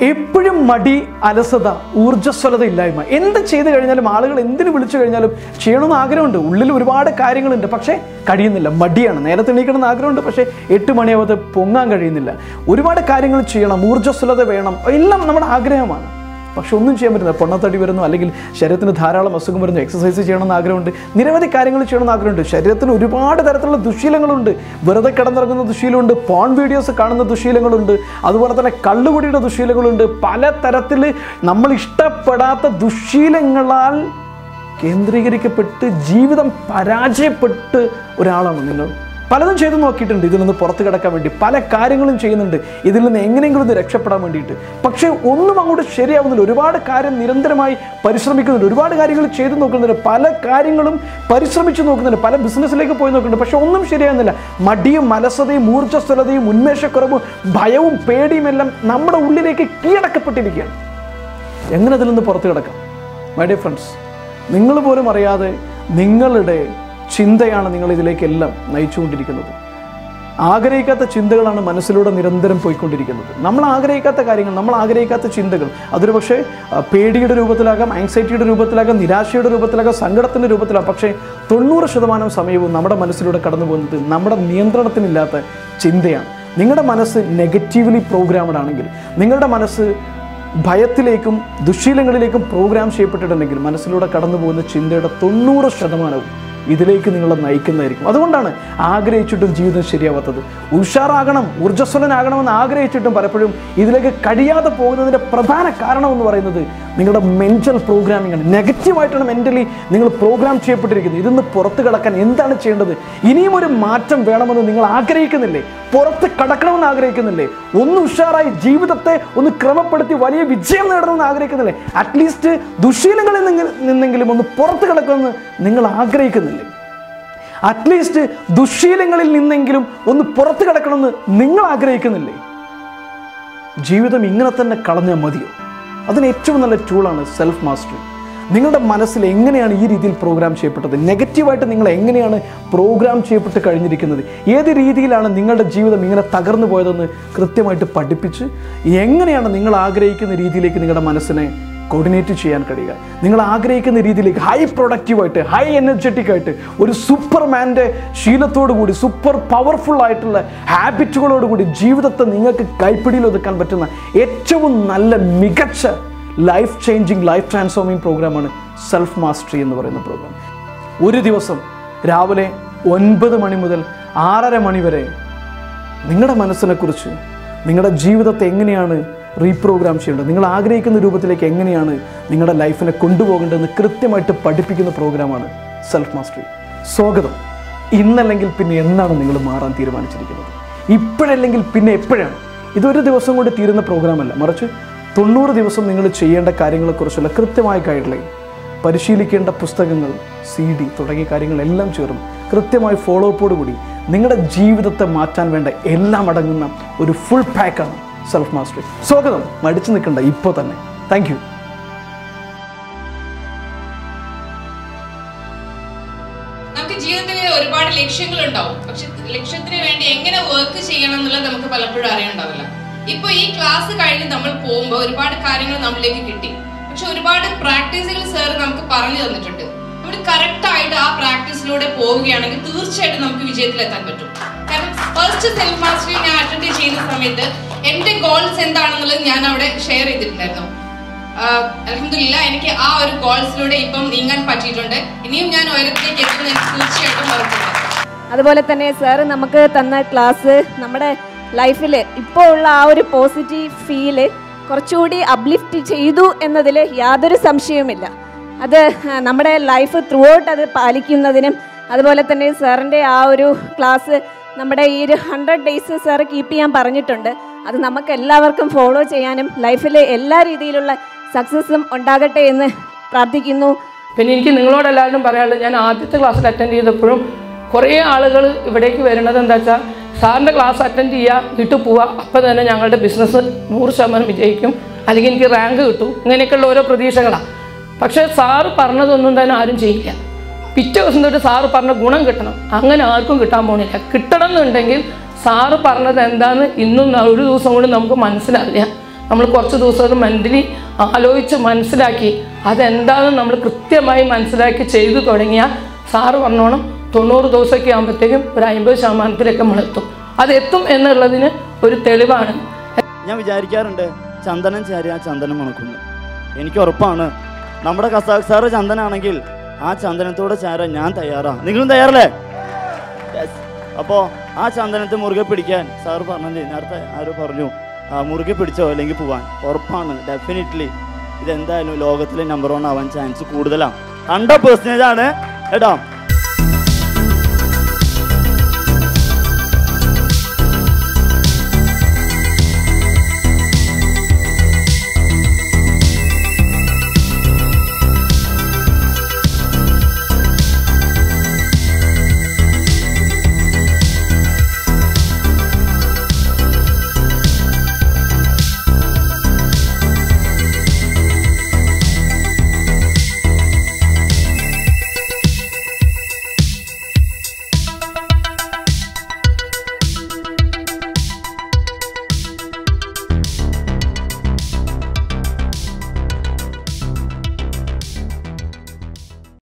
എപ്പോഴും മടി, അലസത, ഊർജ്ജസ്വലത ഇല്ലായ്മ. എന്ത് ചെയ്തു കഴിഞ്ഞാലും, ആളുകൾ എന്തിനു വിളിച്ചു കഴിഞ്ഞാലും ചെയ്യണമെന്ന് ആഗ്രഹമുണ്ട്, ഉള്ളിൽ ഒരുപാട് കാര്യങ്ങളുണ്ട്, പക്ഷേ കഴിയുന്നില്ല. മടിയാണ്. നേരത്തെ എണീക്കണമെന്ന് ആഗ്രഹമുണ്ട്, പക്ഷേ 8 മണിയാവാതെ പൊങ്ങാൻ കഴിയുന്നില്ല. ഒരുപാട് കാര്യങ്ങൾ ചെയ്യണം, ഊർജ്ജസ്വലത വേണം, എല്ലാം നമ്മുടെ ആഗ്രഹമാണ്. പക്ഷെ ഒന്നും ചെയ്യാൻ പറ്റുന്നില്ല. പൊണ്ണത്തടി വരുന്നു, അല്ലെങ്കിൽ ശരീരത്തിന് ധാരാളം അസുഖം വരുന്നു, എക്സസൈസ് ചെയ്യണമെന്ന് ആഗ്രഹമുണ്ട്, നിരവധി കാര്യങ്ങൾ ചെയ്യണമെന്ന് ആഗ്രഹമുണ്ട്. ശരീരത്തിന് ഒരുപാട് തരത്തിലുള്ള ദുശീലങ്ങളുണ്ട്. വെറുതെ കിടന്നിറങ്ങുന്ന ദുശീലമുണ്ട്, പോൺ വീഡിയോസ് കാണുന്ന ദുശീലങ്ങളുണ്ട്, അതുപോലെ തന്നെ കള്ളുകുടിയുടെ ദുശീലങ്ങളുണ്ട്. പല തരത്തിൽ നമ്മൾ ഇഷ്ടപ്പെടാത്ത ദുശീലങ്ങളാൽ കേന്ദ്രീകരിക്കപ്പെട്ട് ജീവിതം പരാജയപ്പെട്ട് ഒരാളാണ് നിങ്ങൾ. പലതും ചെയ്തു നോക്കിയിട്ടുണ്ട് ഇതിൽ നിന്ന് പുറത്ത് കിടക്കാൻ വേണ്ടി, പല കാര്യങ്ങളും ചെയ്യുന്നുണ്ട് ഇതിൽ നിന്ന് എങ്ങനെയെങ്കിലും ഒന്ന് രക്ഷപ്പെടാൻ വേണ്ടിയിട്ട്. പക്ഷേ ഒന്നും അങ്ങോട്ട് ശരിയാവുന്നില്ല. ഒരുപാട് കാര്യം നിരന്തരമായി പരിശ്രമിക്കുന്നുണ്ട്, ഒരുപാട് കാര്യങ്ങൾ ചെയ്തു നോക്കുന്നുണ്ട്, പല കാര്യങ്ങളും പരിശ്രമിച്ച് നോക്കുന്നുണ്ട്, പല ബിസിനസ്സിലേക്ക് പോയി നോക്കുന്നുണ്ട്, പക്ഷെ ഒന്നും ശരിയാകുന്നില്ല. മടിയും അലസതയും ഊർജ്ജസ്വലതയും ഉന്മേഷക്കുറവും ഭയവും പേടിയും എല്ലാം നമ്മുടെ ഉള്ളിലേക്ക് കീഴടക്കപ്പെട്ടിരിക്കുകയാണ്. എങ്ങനെ അതിൽ നിന്ന് പുറത്ത് കിടക്കാം? മൈ ഡിയർ ഫ്രണ്ട്സ്, നിങ്ങൾ പോലും അറിയാതെ നിങ്ങളുടെ ചിന്തയാണ് നിങ്ങൾ ഇതിലേക്കെല്ലാം നയിച്ചുകൊണ്ടിരിക്കുന്നത്. ആഗ്രഹിക്കാത്ത ചിന്തകളാണ് മനസ്സിലൂടെ നിരന്തരം പോയിക്കൊണ്ടിരിക്കുന്നത്. നമ്മൾ ആഗ്രഹിക്കാത്ത കാര്യങ്ങൾ, നമ്മൾ ആഗ്രഹിക്കാത്ത ചിന്തകൾ, അതൊരു പക്ഷേ പേടിയുടെ രൂപത്തിലാകാം, ആങ്സൈറ്റിയുടെ രൂപത്തിലാകാം, നിരാശയുടെ രൂപത്തിലാകാം, സങ്കടത്തിൻ്റെ രൂപത്തിലാകാം. പക്ഷേ 90% സമയവും നമ്മുടെ മനസ്സിലൂടെ കടന്നു പോകുന്നത് നമ്മുടെ നിയന്ത്രണത്തിനില്ലാത്ത ചിന്തയാണ്. നിങ്ങളുടെ മനസ്സ് നെഗറ്റീവ്ലി പ്രോഗ്രാമഡ് ആണെങ്കിൽ, നിങ്ങളുടെ മനസ്സ് ഭയത്തിലേക്കും ദുശീലങ്ങളിലേക്കും പ്രോഗ്രാം ചെയ്യപ്പെട്ടിട്ടുണ്ടെങ്കിൽ, മനസ്സിലൂടെ കടന്നു പോകുന്ന ചിന്തയുടെ 90% ഇതിലേക്ക് നിങ്ങളെ നയിക്കുന്നതായിരിക്കും. അതുകൊണ്ടാണ് ആഗ്രഹിച്ചിട്ടും ജീവിതം ശരിയാവാത്തത്. ഉഷാറാകണം, ഊർജ്ജസ്വലനാകണമെന്ന് ആഗ്രഹിച്ചിട്ടും പലപ്പോഴും ഇതിലേക്ക് കഴിയാതെ പോകുന്നതിൻ്റെ പ്രധാന കാരണം എന്ന് പറയുന്നത് നിങ്ങളുടെ മെൻ്റൽ പ്രോഗ്രാമിംഗ് ആണ്. നെഗറ്റീവായിട്ടാണ് മെൻ്റലി നിങ്ങൾ പ്രോഗ്രാം ചെയ്യപ്പെട്ടിരിക്കുന്നത്. ഇതിന്ന് പുറത്ത് കടക്കാൻ എന്താണ് ചെയ്യേണ്ടത്? ഇനിയും ഒരു മാറ്റം വേണമെന്ന് നിങ്ങൾ ആഗ്രഹിക്കുന്നില്ലേ? പുറത്ത് കടക്കണമെന്ന് ആഗ്രഹിക്കുന്നില്ലേ? ഒന്ന് ഉഷാറായി ജീവിതത്തെ ഒന്ന് ക്രമപ്പെടുത്തി വലിയ വിജയം നേടണമെന്ന് ആഗ്രഹിക്കുന്നില്ലേ? അറ്റ്ലീസ്റ്റ് ദുശീലങ്ങളിൽ നിന്നെങ്കിലും ഒന്ന് പുറത്ത് കടക്കണമെന്ന് നിങ്ങൾ ആഗ്രഹിക്കുന്നില്ലേ? അറ്റ്ലീസ്റ്റ് ദുശീലങ്ങളിൽ നിന്നെങ്കിലും ഒന്ന് പുറത്ത് കിടക്കണമെന്ന് നിങ്ങൾ ആഗ്രഹിക്കുന്നില്ലേ? ജീവിതം ഇങ്ങനെ തന്നെ കളഞ്ഞാൽ മതിയോ? അതിന് ഏറ്റവും നല്ല ടൂളാണ് സെൽഫ് മാസ്റ്ററി. നിങ്ങളുടെ മനസ്സിൽ എങ്ങനെയാണ് ഈ രീതിയിൽ പ്രോഗ്രാം ചെയ്യപ്പെട്ടത്? നെഗറ്റീവായിട്ട് നിങ്ങൾ എങ്ങനെയാണ് പ്രോഗ്രാം ചെയ്യപ്പെട്ട് കഴിഞ്ഞിരിക്കുന്നത്? ഏത് രീതിയിലാണ് നിങ്ങളുടെ ജീവിതം ഇങ്ങനെ തകർന്നു പോയതെന്ന് കൃത്യമായിട്ട് പഠിപ്പിച്ച് എങ്ങനെയാണ് നിങ്ങൾ ആഗ്രഹിക്കുന്ന രീതിയിലേക്ക് നിങ്ങളുടെ മനസ്സിനെ കോർഡിനേറ്റ് ചെയ്യാൻ കഴിയുക, നിങ്ങൾ ആഗ്രഹിക്കുന്ന രീതിയിലേക്ക് ഹൈ പ്രൊഡക്റ്റീവായിട്ട്, ഹൈ എനർജറ്റിക് ആയിട്ട്, ഒരു സൂപ്പർമാൻ്റെ ശീലത്തോടു കൂടി, സൂപ്പർ പവർഫുൾ ആയിട്ടുള്ള ഹാബിറ്റുകളോടുകൂടി ജീവിതത്തെ നിങ്ങൾക്ക് കൈപ്പിടിയിൽ ഒതുക്കാൻ പറ്റുന്ന ഏറ്റവും നല്ല മികച്ച ലൈഫ് ചേഞ്ചിങ്, ലൈഫ് ട്രാൻസ്ഫോമിങ് പ്രോഗ്രാമാണ് സെൽഫ് മാസ്റ്ററി എന്ന് പറയുന്ന പ്രോഗ്രാം. ഒരു ദിവസം രാവിലെ 9 മണി മുതൽ 6:30 മണി വരെ നിങ്ങളുടെ മനസ്സിനെക്കുറിച്ച്, നിങ്ങളുടെ ജീവിതത്തെ എങ്ങനെയാണ് റീപ്രോഗ്രാം ചെയ്യേണ്ടത്, നിങ്ങൾ ആഗ്രഹിക്കുന്ന രൂപത്തിലേക്ക് എങ്ങനെയാണ് നിങ്ങളുടെ ലൈഫിനെ കൊണ്ടുപോകേണ്ടതെന്ന് കൃത്യമായിട്ട് പഠിപ്പിക്കുന്ന പ്രോഗ്രാമാണ് സെൽഫ് മാസ്റ്ററി. സ്വാഗതം. ഇന്നല്ലെങ്കിൽ പിന്നെ എന്നാണ് നിങ്ങൾ മാറാൻ തീരുമാനിച്ചിരിക്കുന്നത്? ഇപ്പോഴല്ലെങ്കിൽ പിന്നെ എപ്പോഴാണ്? ഇതൊരു ദിവസം കൊണ്ട് തീരുന്ന പ്രോഗ്രാമല്ല, മറിച്ച് 90 ദിവസം നിങ്ങൾ ചെയ്യേണ്ട കാര്യങ്ങളെക്കുറിച്ചുള്ള കൃത്യമായ ഗൈഡ്ലൈൻ, പരിശീലിക്കേണ്ട പുസ്തകങ്ങൾ, CD തുടങ്ങിയ കാര്യങ്ങളെല്ലാം ചേർന്ന് കൃത്യമായി ഫോളോ അപ്പോട് കൂടി നിങ്ങളുടെ ജീവിതത്തെ മാറ്റാൻ വേണ്ട എല്ലാം അടങ്ങുന്ന ഒരു ഫുൾ പാക്കാണ് സെൽഫ് മാസ്റ്ററി. സ്വാഗതം. മടിച്ചു നിൽക്കണ്ട, ഇപ്പോൾ തന്നെ. Thank you. നമുക്ക് ജീവിതത്തിൽ ഒരുപാട് ലക്ഷ്യങ്ങളുണ്ടാവും, പക്ഷെ ലക്ഷ്യത്തിന് വേണ്ടി എങ്ങനെ വർക്ക് ചെയ്യണം എന്നുള്ളത് നമുക്ക് പലപ്പോഴും അറിയണ്ടാവില്ല. ഇപ്പൊ ഈ ക്ലാസ് കഴിഞ്ഞ് നമ്മൾ പോകുമ്പോൾ ഒരുപാട് കാര്യങ്ങൾ നമ്മളിലേക്ക് കിട്ടി, പക്ഷെ ഒരുപാട് പ്രാക്ടീസുകൾ സാർ നമുക്ക് പറഞ്ഞു തന്നിട്ടുണ്ട്. നമ്മൾ കറക്റ്റ് ആയിട്ട് ആ പ്രാക്ടീസിലൂടെ പോവുകയാണെങ്കിൽ തീർച്ചയായിട്ടും നമുക്ക് വിജയത്തിലെത്താൻ പറ്റും. കാരണം ഫസ്റ്റ് സെൽഫ് മാസ്റ്ററി ഞാൻ അറ്റൻഡ് ചെയ്യുന്ന സമയത്ത് എന്റെ ഗോൾസ് എന്താണെന്നുള്ളത് ഞാൻ അവിടെ ഷെയർ ചെയ്തിട്ടുണ്ടായിരുന്നു. അൽഹംദുലില്ലാ എനിക്ക് ആ ഒരു ഗോൾസിലൂടെ ഇപ്പം നീങ്ങാൻ പറ്റിയിട്ടുണ്ട്. ഇനിയും ഞാൻ ഉയരത്തിലേക്ക് എത്തുന്ന എനിക്ക് തീർച്ചയായിട്ടും ഉറപ്പുണ്ട്. അതുപോലെ തന്നെ സാറ് നമുക്ക് തന്ന ക്ലാസ് നമ്മുടെ ലൈഫിൽ ഇപ്പോൾ ഉള്ള ആ ഒരു പോസിറ്റീവ് ഫീല് കുറച്ചുകൂടി അപ്ലിഫ്റ്റ് ചെയ്തു എന്നതിൽ യാതൊരു സംശയവുമില്ല. അത് നമ്മുടെ ലൈഫ് ത്രൂ ഔട്ട് അത് പാലിക്കുന്നതിനും, അതുപോലെ തന്നെ സാറിൻ്റെ ആ ഒരു ക്ലാസ് നമ്മുടെ ഈ ഒരു 100 days സാറ് കീപ്പ് ചെയ്യാൻ പറഞ്ഞിട്ടുണ്ട്. അത് നമുക്ക് എല്ലാവർക്കും ഫോളോ ചെയ്യാനും ലൈഫിൽ എല്ലാ രീതിയിലുള്ള സക്സസ്സും ഉണ്ടാകട്ടെ എന്ന് പ്രാർത്ഥിക്കുന്നു. പിന്നെ എനിക്ക് നിങ്ങളോടെല്ലാവരും പറയാനുള്ളത്, ഞാൻ ആദ്യത്തെ ക്ലാസ്സിൽ അറ്റൻഡ് ചെയ്തപ്പോഴും കുറേ ആളുകൾ ഇവിടേക്ക് വരുന്നത് എന്താ വെച്ചാൽ, സാറിൻ്റെ ക്ലാസ് അറ്റൻഡ് ചെയ്യുക, വീട്ടിൽ പോവുക, അപ്പോൾ തന്നെ ഞങ്ങളുടെ ബിസിനസ് 100% വിജയിക്കും, അല്ലെങ്കിൽ എനിക്ക് റാങ്ക് കിട്ടും, ഇങ്ങനെയൊക്കെയുള്ള ഓരോ പ്രതീക്ഷകളാണ്. പക്ഷേ സാറ് പറഞ്ഞതൊന്നും തന്നെ ആരും ചെയ്യില്ല. പിറ്റേ ദിവസം തൊട്ട് സാറ് പറഞ്ഞ ഗുണം കിട്ടണം, അങ്ങനെ ആർക്കും കിട്ടാൻ പോകുന്നില്ല. കിട്ടണം എന്നുണ്ടെങ്കിൽ സാറ് പറഞ്ഞത് എന്താണെന്ന് ഇന്നും ഒരു ദിവസം കൊണ്ട് നമുക്ക് മനസ്സിലാവില്ല. നമ്മൾ കുറച്ച് ദിവസം അത് മെൻ്റലി ആലോചിച്ച് മനസ്സിലാക്കി അതെന്താണെന്ന് നമ്മൾ കൃത്യമായി മനസ്സിലാക്കി ചെയ്തു തുടങ്ങിയാൽ സാറ് പറഞ്ഞോണം 90 ദിവസമൊക്കെ ആകുമ്പോഴത്തേക്കും ഒരു 50% നമ്മളെത്തും. അതെത്തും എന്നുള്ളതിന് ഒരു തെളിവാണ്. ഞാൻ വിചാരിക്കാറുണ്ട് ചന്ദനം ചേരിയാൽ ചന്ദനം മണക്കുന്നു. എനിക്ക് ഉറപ്പാണ് നമ്മുടെ കസാഖ് സാറ് ചന്ദനാണെങ്കിൽ ആ ചന്ദനത്തോടെ ചേരാൻ ഞാൻ തയ്യാറാണ്. നിങ്ങളും തയ്യാറല്ലേ? അപ്പോൾ ആ ചന്ദനത്തെ മുറുകെ പിടിക്കാൻ സാറ് പറഞ്ഞത് നേരത്തെ ആരോ പറഞ്ഞു, മുറുകെ പിടിച്ചോ അല്ലെങ്കിൽ പോവാൻ. ഉറപ്പാണ്, ഡെഫിനറ്റ്ലി ഇതെന്തായാലും ലോകത്തിലെ നമ്പർ 1 ആവാൻ ചാൻസ് കൂടുതലാണ്. 100% ആണ് കേട്ടോ.